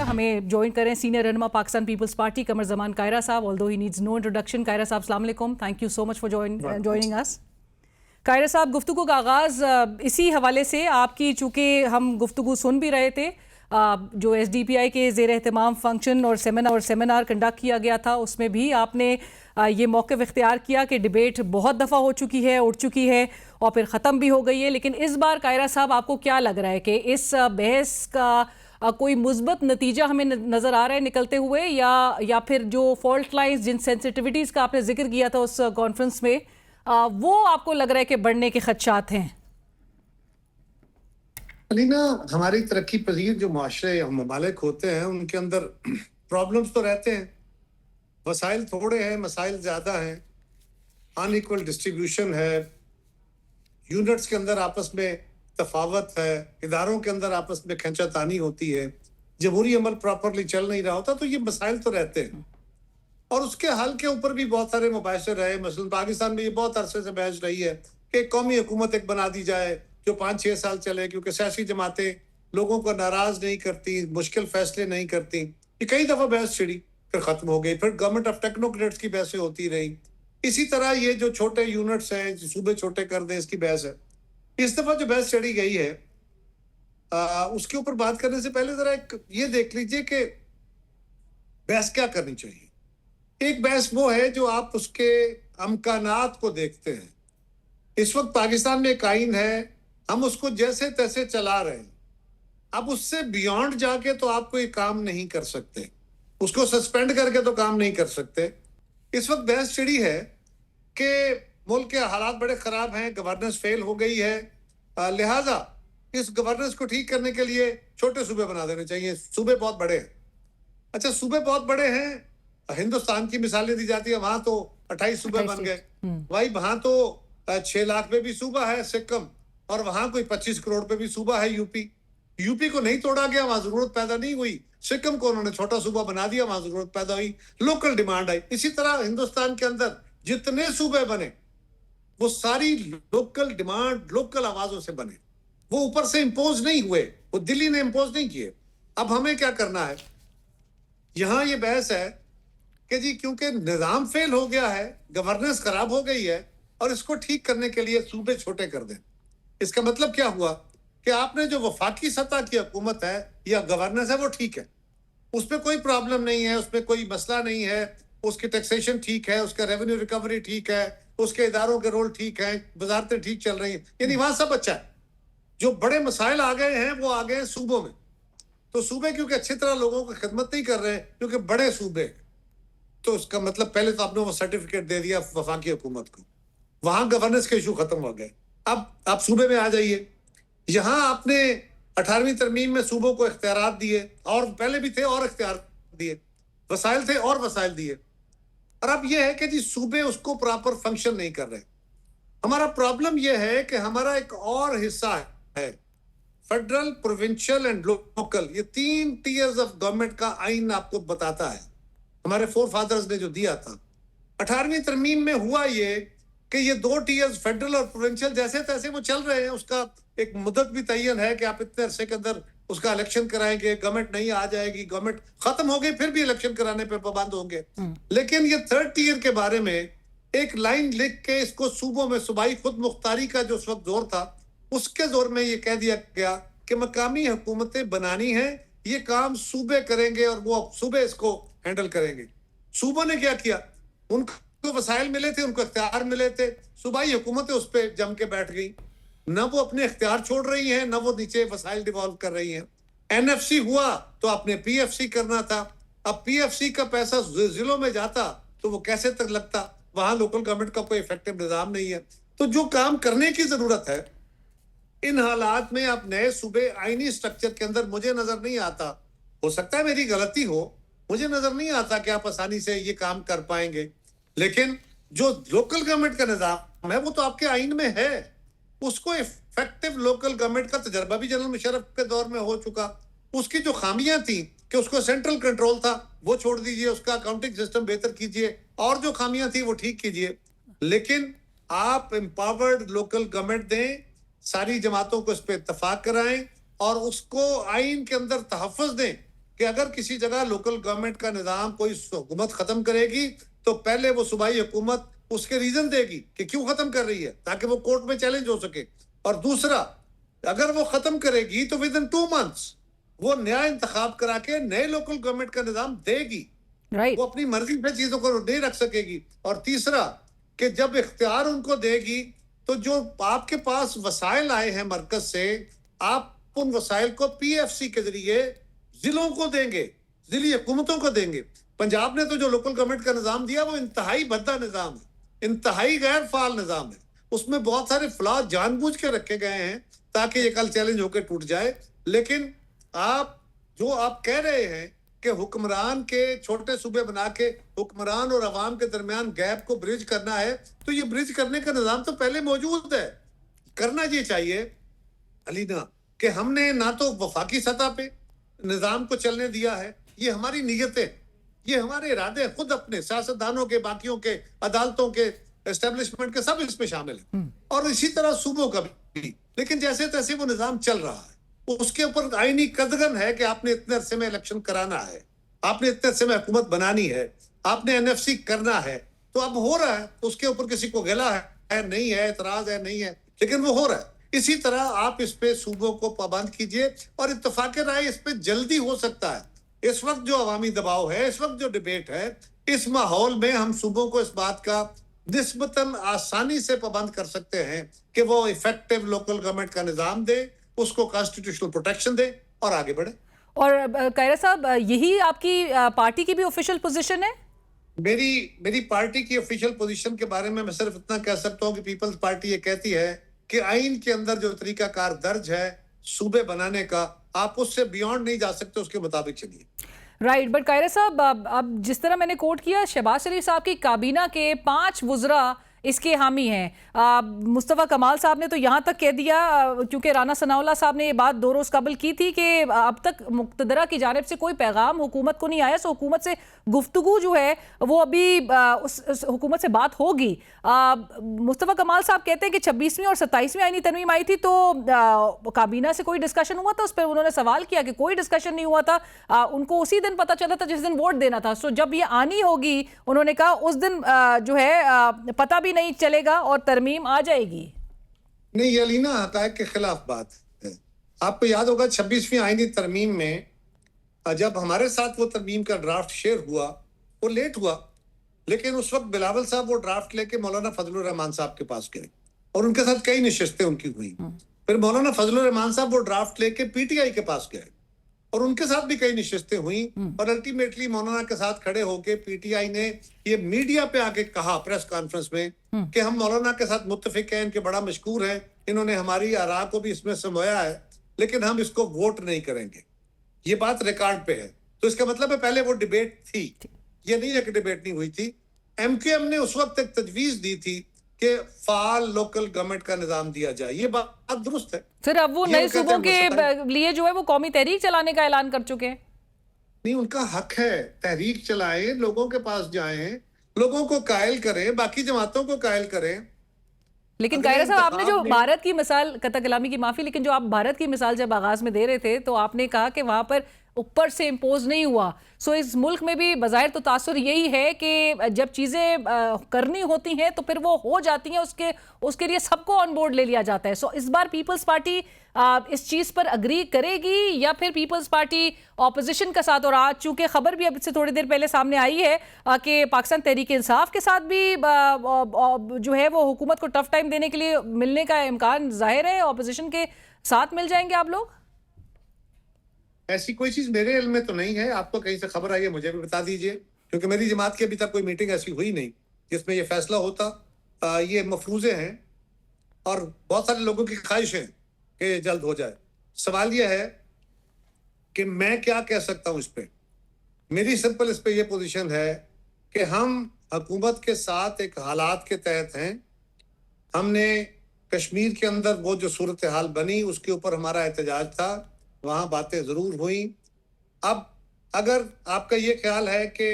हमें ज्वाइन करें सीनियर रहनुमा पाकिस्तान पीपल्स पार्टी कमर जमान कायरा साहब, although he needs no introduction. Kaira साहब अस्सलाम वालेकुम, thank you so much for joining us. Kaira साहब, गुफ्तगू का आगाज़ इसी हवाले से आपकी, चूँकि हम गुफ्तगू सुन भी रहे थे, जो SDPI के ज़ेर एहतमाम फंक्शन और सेमिनार कंडक्ट किया गया था, उसमें भी आपने ये मौक़िफ़ इख्तियार किया कि डिबेट बहुत दफ़ा हो चुकी है, उठ चुकी है और फिर ख़त्म भी हो गई है। लेकिन इस बार कायरा साहब, आपको क्या लग रहा है कि इस बहस का कोई मुस्बत नतीजा हमें नज़र आ रहा है निकलते हुए, या फिर जो फॉल्ट लाइन्स, जिन सेंसिटिविटीज़ का आपने जिक्र किया था उस कॉन्फ्रेंस में, वो आपको लग रहा है कि बढ़ने के खदशात हैं? नहीं ना, हमारी तरक्की पजीर जो माशरे या ममालिक होते हैं उनके अंदर प्रॉब्लम्स तो रहते हैं, वसाइल थोड़े हैं, मसाइल ज़्यादा हैं, अनइक्वल डिस्ट्रीब्यूशन है, यूनिट्स के अंदर आपस में तफावत है, इदारों के अंदर आपस में खींचातानी होती है, जमहूरी अमल प्रॉपरली चल नहीं रहा होता, तो ये मसाइल तो रहते हैं। और उसके हल के ऊपर भी बहुत सारे मुबाहिसे रहे। मसलन पाकिस्तान में ये बहुत अरसे से बहस रही है कि एक कौमी हुकूमत एक बना दी जाए जो 5-6 साल चले, क्योंकि सियासी जमातें लोगों को नाराज नहीं करती, मुश्किल फैसले नहीं करती। ये कई दफा बहस छिड़ी, फिर खत्म हो गई, फिर गवर्नमेंट ऑफ टेक्नोक्रेट्स की बहसें होती रही। इसी तरह ये जो छोटे यूनिट्स हैं, सूबे छोटे कर दें, इसकी बहस है। इस दफा जो बहस चढ़ी गई है, उसके ऊपर बात करने से पहले जरा एक ये देख लीजिए कि बहस क्या करनी चाहिए। एक बहस वो है जो आप उसके अमकानात को देखते हैं। इस वक्त पाकिस्तान में एक आइन है, हम उसको जैसे तैसे चला रहे हैं। अब उससे बियॉन्ड जाके तो आप कोई काम नहीं कर सकते, उसको सस्पेंड करके तो काम नहीं कर सकते। इस वक्त बहस छिड़ी है कि मुल्क के हालात बड़े खराब हैं, गवर्नेंस फेल हो गई है, लिहाजा इस गवर्नेंस को ठीक करने के लिए छोटे सूबे बना देने चाहिए। सूबे बहुत बड़े हैं। अच्छा, सूबे बहुत बड़े हैं, हिंदुस्तान की मिसालें दी जाती है, वहां तो 28 सूबे बन गए। भाई वहां तो 6 लाख पे भी सूबा है सिक्किम, और वहां कोई 25 करोड़ पे भी सूबा है यूपी को नहीं तोड़ा गया, वहां जरूरत पैदा नहीं हुई। सिक्किम को उन्होंने छोटा सूबा बना दिया, वहां जरूरत पैदा हुई, लोकल डिमांड आई। इसी तरह हिंदुस्तान के अंदर जितने सूबे बने वो सारी लोकल डिमांड, लोकल आवाजों से बने, वो ऊपर से इंपोज नहीं हुए, वो दिल्ली ने इंपोज नहीं किए। अब हमें क्या करना है, यहां ये बहस है कि जी क्योंकि निजाम फेल हो गया है, गवर्नेंस खराब हो गई है, और इसको ठीक करने के लिए सूबे छोटे कर दें। इसका मतलब क्या हुआ कि आपने जो वफाकी सतह की हुकूमत है या गवर्नेंस है वो ठीक है, उसमें कोई प्रॉब्लम नहीं है, उसमें कोई मसला नहीं है, उसकी टैक्सेशन ठीक है, उसका रेवेन्यू रिकवरी ठीक है, उसके इदारों के रोल ठीक है, वजारतें ठीक चल रही हैं, यानी वहां सब अच्छा है। जो बड़े मसाइल आ गए हैं वो आ गए हैं सूबों में। तो सूबे क्योंकि अच्छी तरह लोगों की खिदमत नहीं कर रहे हैं, क्योंकि बड़े सूबे, तो उसका मतलब पहले तो आपने वो सर्टिफिकेट दे दिया वफाकी हुकूमत को, वहां गवर्नेंस के इशू खत्म हो गए। अब आप सूबे में आ जाइए, यहां आपने 18वीं तरमीम में सूबों को इख्तियारात दिए, और पहले भी थे और इख्तियार दिए, वसाइल थे और वसाइल दिए, और अब यह है कि जी सूबे उसको प्रॉपर फंक्शन नहीं कर रहे। हमारा प्रॉब्लम यह है कि हमारा एक और हिस्सा है फेडरल, प्रोविंशियल एंड लोकल, ये 3 टीयर्स ऑफ गवर्नमेंट का आइन आपको बताता है, हमारे फोर फादर्स ने जो दिया था। 18वीं तरमीम में हुआ ये कि ये 2 टीयर्स फेडरल और प्रोविंशियल जैसे तैसे वो चल रहे हैं, उसका एक मुद्दत भी तयन है कि आप इतने अरसे के अंदर उसका इलेक्शन कराएंगे, गवर्नमेंट नहीं आ जाएगी, गवर्नमेंट खत्म हो गई फिर भी इलेक्शन कराने पे पाबंद होंगे। लेकिन ये 3rd टीयर के बारे में एक लाइन लिख के इसको सूबों में सूबाई खुद मुख्तारी का जो उस वक्त जोर था, उसके जोर में ये कह दिया गया कि मकामी हुकूमतें बनानी है, ये काम सूबे करेंगे और वो सूबे इसको हैंडल करेंगे। सूबों ने क्या किया, उनको वसाइल मिले थे, उनको इख्तियार मिले थे, सूबाई हुकूमतें उस पर जम के बैठ गई, न वो अपने इख्तियार छोड़ रही हैं, न वो नीचे वसाइल डिवॉल्व कर रही हैं। NFC हुआ तो आपने PFC करना था, अब PFC का पैसा जिलों में जाता तो वो कैसे तक लगता, वहां लोकल गवर्नमेंट का कोई इफेक्टिव निजाम नहीं है। तो जो काम करने की जरूरत है इन हालात में, आप नए सूबे आईनी स्ट्रक्चर के अंदर, मुझे नजर नहीं आता, हो सकता है मेरी गलती हो, मुझे नजर नहीं आता कि आप आसानी से ये काम कर पाएंगे। लेकिन जो लोकल गवर्नमेंट का निजाम है वो तो आपके आइन में है, उसको इफेक्टिव लोकल गवर्नमेंट का तजर्बा भी जनरल मुशर्रफ के दौर में हो चुका। उसकी जो खामियां थी कि उसको सेंट्रल कंट्रोल था वो छोड़ दीजिए, उसका अकाउंटिंग सिस्टम बेहतर कीजिए, और जो खामियां थी वो ठीक कीजिए। लेकिन आप एम्पावर्ड लोकल गवर्नमेंट दें, सारी जमातों को इस पर इत्तफाक कराएं और उसको आइन के अंदर तहफ़्फ़ुज़ दें कि अगर किसी जगह लोकल गवर्नमेंट का निजाम कोई हुकूमत खत्म करेगी तो पहले वो सूबाई हुकूमत उसके रीजन देगी कि क्यों खत्म कर रही है, ताकि वो कोर्ट में चैलेंज हो सके। और दूसरा, अगर वो खत्म करेगी तो विद इन 2 मंथ्स वो नया इंतखाब करा के नए लोकल गवर्नमेंट का निजाम देगी। राइट। वो अपनी मर्जी से चीजों को नहीं रख सकेगी। और तीसरा, कि जब इख्तियार उनको देगी तो जो आपके पास वसाइल आए हैं मरकज से, आप उन वसाइल को पीएफसी के जरिए जिलों को देंगे, जिली हुकूमतों को देंगे। पंजाब ने तो जो लोकल गवर्नमेंट का निजाम दिया वो इंतहाई भद्दा निजाम है, इंतहाई गैर फाल निजाम है। उसमें बहुत सारे फ्लॉ जानबूझ के रखे गए हैं ताकि ये कल चैलेंज होकर टूट जाए। लेकिन आप कह रहे हैं कि हुक्मरान के छोटे सूबे बना के हुक्मरान और अवाम के दरमियान गैप को ब्रिज करना है, तो ये ब्रिज करने का निजाम तो पहले मौजूद है। करना ये चाहिए अलीना कि हमने ना तो वफाकी सतह पे निजाम को चलने दिया है, ये हमारी नीयतें, ये हमारे इरादे खुद अपने सियासतदानों के, बाकियों के, अदालतों के, एस्टेब्लिशमेंट के, सब इसमें शामिल है। और इसी तरह सूबों का भी। लेकिन जैसे तैसे वो निजाम चल रहा है, उसके ऊपर आईनी कदगन है कि आपने इतने अरसे में इलेक्शन कराना है, आपने इतने अरसे में हुकूमत बनानी है, आपने एनएफसी करना है। तो अब हो रहा है, उसके ऊपर किसी को गिला है नहीं है, एतराज है नहीं है, लेकिन वो हो रहा है। इसी तरह आप इस पे सूबों को पाबंद कीजिए और इत्तेफाक राय इस पे जल्दी हो सकता है। इस वक्त जो अवामी दबाव है, इस वक्त जो डिबेट है, इस माहौल में हम सूबों को इस बात का निस्बतन आसानी से पाबंद कर सकते हैं कि वो इफेक्टिव लोकल गवर्नमेंट का निजाम दे, उसको कॉन्स्टिट्यूशनल प्रोटेक्शन दे और आगे बढ़े। और कायरा साहब, यही आपकी पार्टी की भी ऑफिशियल पोजीशन है? मेरी पार्टी की ऑफिशियल पोजीशन के बारे में मैं सिर्फ इतना कह सकता हूं कि पीपल्स पार्टी ये कहती है कि आइन के अंदर जो तरीकाकार दर्ज है सूबे बनाने का, आप उससे बियॉन्ड नहीं जा सकते, उसके मुताबिक चलिए। राइट, बट कायरा साहब, अब जिस तरह मैंने कोट किया, शहबाज शरीफ साहब की काबीना के 5 वुज़रा इसके हामी हैं। मुस्तफ़ा कमाल साहब ने तो यहाँ तक कह दिया, क्योंकि राना सनाउल्लाह साहब ने ये बात 2 रोज़ कबल की थी कि अब तक मुक़तदरा की जानिब से कोई पैगाम हुकूमत को नहीं आया, सो हुकूमत से गुफ्तगू जो है वो अभी उस हुकूमत से बात होगी। मुस्तफ़ा कमाल साहब कहते हैं कि 26वीं और 27वीं आईनी तरमीम आई थी तो काबीना से कोई डिस्कशन हुआ था, उस पर उन्होंने सवाल किया कि कोई डिस्कशन नहीं हुआ था, उनको उसी दिन पता चला था जिस दिन वोट देना था। सो जब ये आनी होगी, उन्होंने कहा उस दिन जो है पता भी नहीं चलेगा और तरमीम आ जाएगी। नहीं, ये अलीना हक़ाइक़ के खिलाफ बात है। आपको याद होगा 26वीं आईनी तरमीम में जब हमारे साथ वो तरमीम का ड्राफ्ट शेयर हुआ, वो लेट हुआ, लेकिन उस वक्त बिलावल साहब वो ड्राफ्ट लेके मौलाना फजलुर रहमान साहब के पास गए और उनके साथ कई नशिस्तें उनकी हुई। फिर मौलाना फजलुर रहमान साहब वो ड्राफ्ट लेके पीटीआई के पास गए और उनके साथ भी कई नशिस्तें हुई और अल्टीमेटली मौलाना के साथ खड़े होके पीटीआई ने ये मीडिया पे आके कहा प्रेस कॉन्फ्रेंस में कि हम मौलाना के साथ मुत्तफिक हैं, इनके बड़ा मशकूर हैं, इन्होंने हमारी आरा को भी इसमें समोया है, लेकिन हम इसको वोट नहीं करेंगे। ये बात रिकॉर्ड पे है। तो इसका मतलब है पहले वो डिबेट थी, ये नहीं है कि डिबेट नहीं हुई थी। एमक्यूएम ने उस वक्त एक तजवीज दी थी कि फाल लोकल गवर्नमेंट का निजाम दिया जाए, ये बात दुरुस्त है। फिर अब वो नए सूबों के लिए जो है वो कौमी तहरीक चलाने का ऐलान कर चुके हैं। नहीं, उनका हक है, तहरीक चलाएं, लोगों के पास जाएं, लोगों को कायल करें, बाकी जमातों को कायल करें। लेकिन कायरा साहब, आपने जो भारत की मिसाल, कतई कलामी की माफी, लेकिन जो आप भारत की मिसाल जब आगाज में दे रहे थे तो आपने कहा कि वहां पर ऊपर से इम्पोज नहीं हुआ। सो इस मुल्क में भी बज़ाहिर तो तासुर यही है कि जब चीज़ें करनी होती हैं तो फिर वो हो जाती हैं, उसके लिए सबको ऑन बोर्ड ले लिया जाता है। सो इस बार पीपल्स पार्टी इस चीज़ पर अग्री करेगी या फिर पीपल्स पार्टी ऑपोजिशन का साथ? और आज चूंकि खबर भी अब से थोड़ी देर पहले सामने आई है कि पाकिस्तान तहरीक इंसाफ के साथ भी जो है वो हुकूमत को टफ टाइम देने के लिए मिलने का इम्कान जाहिर है, ऑपोजिशन के साथ मिल जाएंगे आप लोग? ऐसी कोई चीज मेरे इल्म में तो नहीं है। आपको कहीं से खबर आई है मुझे भी बता दीजिए, क्योंकि मेरी जमात की अभी तक कोई मीटिंग ऐसी हुई नहीं जिसमें ये फैसला होता। ये मफरूजे हैं और बहुत सारे लोगों की ख्वाहिश है कि जल्द हो जाए। सवाल यह है कि मैं क्या कह सकता हूं इस पे। मेरी सिंपल इस पे ये पोजीशन है कि हम हुकूमत के साथ एक हालात के तहत हैं। हमने कश्मीर के अंदर वो जो सूरत हाल बनी उसके ऊपर हमारा एहतजाज था, वहां बातें जरूर हुई। अब अगर आपका ये ख्याल है कि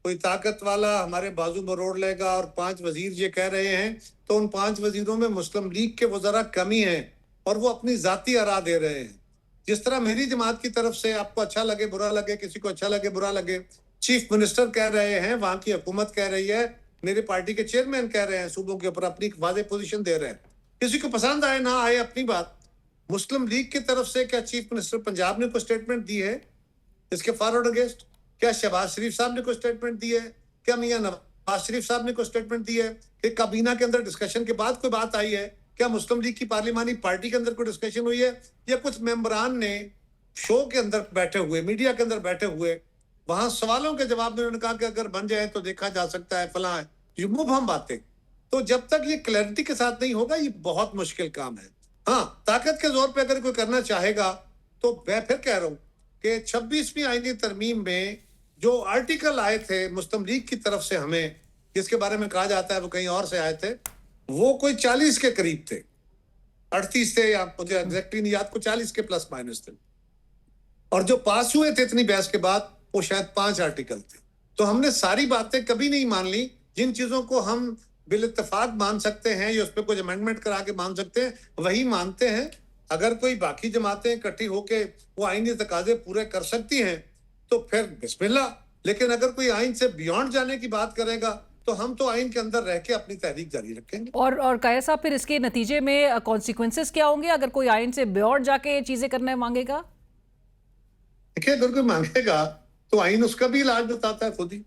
कोई ताकत वाला हमारे बाजू मरोड़ लेगा और 5 वजीर ये कह रहे हैं, तो उन 5 वजीरों में मुस्लिम लीग के वज़रा कमी हैं और वो अपनी जाती आरा दे रहे हैं। जिस तरह मेरी जमात की तरफ से आपको अच्छा लगे बुरा लगे, किसी को अच्छा लगे बुरा लगे, चीफ मिनिस्टर कह रहे हैं, वहां की हुकूमत कह रही है, मेरी पार्टी के चेयरमैन कह रहे हैं, सूबों के ऊपर अपनी वादे पोजीशन दे रहे हैं, किसी को पसंद आए ना आए अपनी बात। मुस्लिम लीग की तरफ से क्या चीफ मिनिस्टर पंजाब ने कोई स्टेटमेंट दी है इसके फॉरवर्ड अगेंस्ट? क्या शहबाज शरीफ साहब ने कोई स्टेटमेंट दी है? क्या मियां नवाज शरीफ साहब ने कोई स्टेटमेंट दी है? कि काबीना के अंदर डिस्कशन के बाद कोई बात आई है? क्या मुस्लिम लीग की पार्लिमानी पार्टी के अंदर कोई डिस्कशन हुई है? या कुछ मेंबरान ने शो के अंदर बैठे हुए, मीडिया के अंदर बैठे हुए, वहां सवालों के जवाब में उन्होंने कहा कि अगर बन जाए तो देखा जा सकता है, फला है, ये मुबहम बातें। तो जब तक ये क्लैरिटी के साथ नहीं होगा, ये बहुत मुश्किल काम है। हाँ, ताकत के जोर पे अगर कोई करना चाहेगा तो मैं फिर कह रहा हूं कि 26वीं आईनी तरमीम में जो आर्टिकल आए थे मुस्लिम लीग की तरफ से, हमें जिसके बारे में कहा जाता है वो कहीं और से आए थे, वो कोई 40 के करीब थे, 38 थे, या मुझे एग्जैक्टली नहीं याद, को 40 के प्लस माइनस थे। और जो पास हुए थे इतनी बहस के बाद, वो शायद 5 आर्टिकल थे। तो हमने सारी बातें कभी नहीं मान ली। जिन चीजों को हम बिल इत्तेफाक मान सकते हैं या उस पर कुछ अमेंडमेंट करा के मान सकते हैं, वही मानते हैं। अगर कोई बाकी जमातें इकट्ठी होके वो आईनी तकाजे पूरे कर सकती हैं तो फिर बिस्मिल्लाह। लेकिन अगर कोई आइन से बियॉन्ड जाने की बात करेगा तो हम तो आइन के अंदर रह के अपनी तहरीक जारी रखेंगे। और कायर साहब, फिर इसके नतीजे में कॉन्सिक्वेंसेस क्या होंगे अगर कोई आइन से बियॉन्ड जाके चीजें करने मांगेगा? देखिए, अगर कोई मांगेगा तो आइन उसका भी इलाज बताता है खुद ही।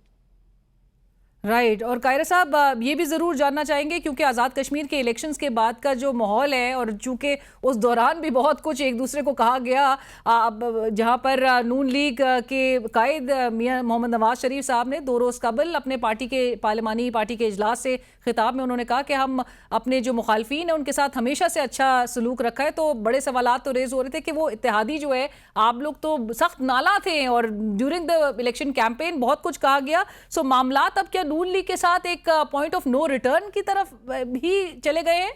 राइट। और कायरा साहब, ये भी ज़रूर जानना चाहेंगे क्योंकि आज़ाद कश्मीर के इलेक्शंस के बाद का जो माहौल है, और चूँकि उस दौरान भी बहुत कुछ एक दूसरे को कहा गया, जहाँ पर नून लीग के कायद मियां मोहम्मद नवाज शरीफ साहब ने 2 रोज़ कबल अपने पार्टी के पार्लिमानी पार्टी के इजलास से खिताब में उन्होंने कहा कि हम अपने जो मुखालफीन हैं उनके साथ हमेशा से अच्छा सलूक रखा है। तो बड़े सवालात तो रेज हो रहे थे कि वो इत्तेहादी जो है, आप लोग तो सख्त नाला थे और ड्यूरिंग द इलेक्शन कैंपेन बहुत कुछ कहा गया। सो मामलात अब क्या नून लीग के साथ एक पॉइंट ऑफ नो रिटर्न की तरफ भी चले गए हैं?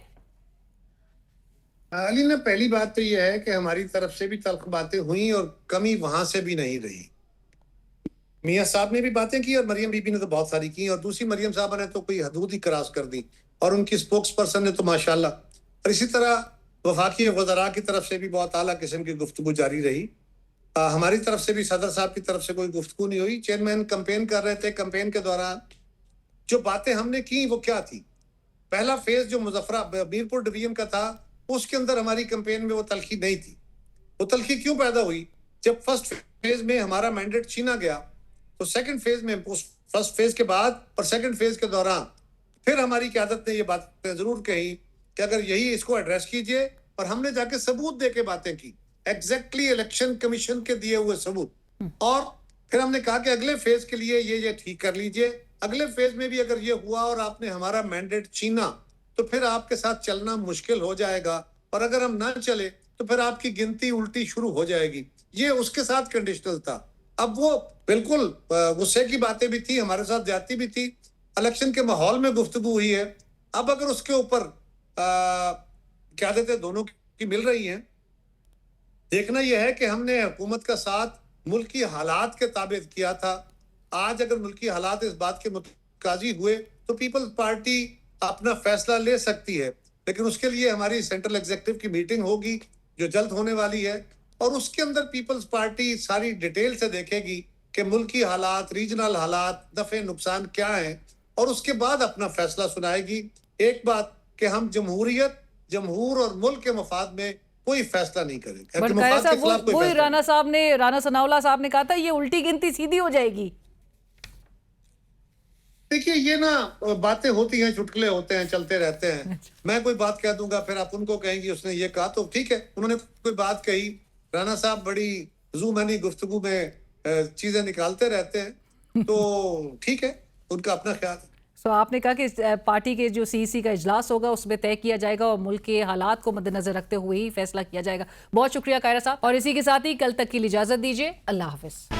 अली ना, पहली बात तो यह है कि हमारी तरफ से भी तल्ख बातें हुई और कमी वहां से भी नहीं रही। मियां साहब ने भी बातें की और मरियम बीबी ने तो बहुत सारी की, और दूसरी मरियम साहब ने तो कोई हदूद ही क्रॉस कर दी, और उनकी स्पोक्स पर्सन ने तो माशाल्लाह। और इसी तरह वफाकी वज़रा की तरफ से भी बहुत आला किस्म की गुफ्तगू जारी रही। हमारी तरफ से भी सदर साहब की तरफ से कोई गुफ्तगू नहीं हुई। चेयरमैन कैंपेन कर रहे थे, कैंपेन के दौरान जो बातें हमने की वो क्या थी? पहला फेज जो मीरपुर डिवीजन का था, उसके अंदर हमारी कैंपेन में वो तलखी नहीं थी। वो तलखी क्यों पैदा हुई? जब फर्स्ट फेज में हमारा मैंडेट छीना गया, तो सेकंड फेज में, उस फर्स्ट फेज के बाद और सेकंड फेज के दौरान फिर हमारी क़यादत ने ये बातें जरूर कही कि अगर यही इसको एड्रेस कीजिए, और हमने जाके सबूत दे के बातें की, एग्जैक्टली इलेक्शन कमीशन के दिए हुए सबूत। और फिर हमने कहा कि अगले फेज के लिए ये ठीक कर लीजिए। अगले फेज में भी अगर ये हुआ और आपने हमारा मैंडेट छीना तो फिर आपके साथ चलना मुश्किल हो जाएगा, और अगर हम ना चले तो फिर आपकी गिनती उल्टी शुरू हो जाएगी। ये उसके साथ कंडीशनल था। अब वो बिल्कुल गुस्से की बातें भी थी, हमारे साथ ज्यादती भी थी, इलेक्शन के माहौल में गुफ्तगू हुई है। अब अगर उसके ऊपर क्या देते दोनों की मिल रही है, देखना यह है कि हमने हुकूमत का साथ मुल्की हालात के ताबित किया था। आज अगर मुल्की हालात इस बात के मुतकाजी हुए तो पीपल्स पार्टी अपना फैसला ले सकती है, लेकिन उसके लिए हमारी सेंट्रल एग्जीक्यूटिव की मीटिंग होगी जो जल्द होने वाली है, और उसके अंदर पीपल्स पार्टी सारी डिटेल से देखेगी कि मुल्की हालात, रीजनल हालात, नफे नुकसान क्या है, और उसके बाद अपना फैसला सुनाएगी। एक बात कि हम जमहूर और मुल्क के मफाद में कोई फैसला नहीं करेंगे। वही राना सनाउल्लाह साहब ने कहा था ये उल्टी गिनती सीधी हो जाएगी। देखिए, ये ना बातें होती हैं, चुटकुले होते हैं, चलते रहते हैं। मैं कोई बात कह दूंगा, फिर आप उनको कहेंगी उसने ये कहा, तो ठीक है, उन्होंने कोई बात कही। राना साहब बड़ी ज़ूमानी गुफ्तगू में चीजें निकालते रहते हैं, तो ठीक है, उनका अपना ख्याल। तो आपने कहा कि पार्टी के जो सीईसी का इजलास होगा उसमें तय किया जाएगा और मुल्क के हालात को मद्देनजर रखते हुए ही फैसला किया जाएगा। बहुत शुक्रिया कायरा साहब, और इसी के साथ ही कल तक की इजाजत दीजिए। अल्लाह हाफिज।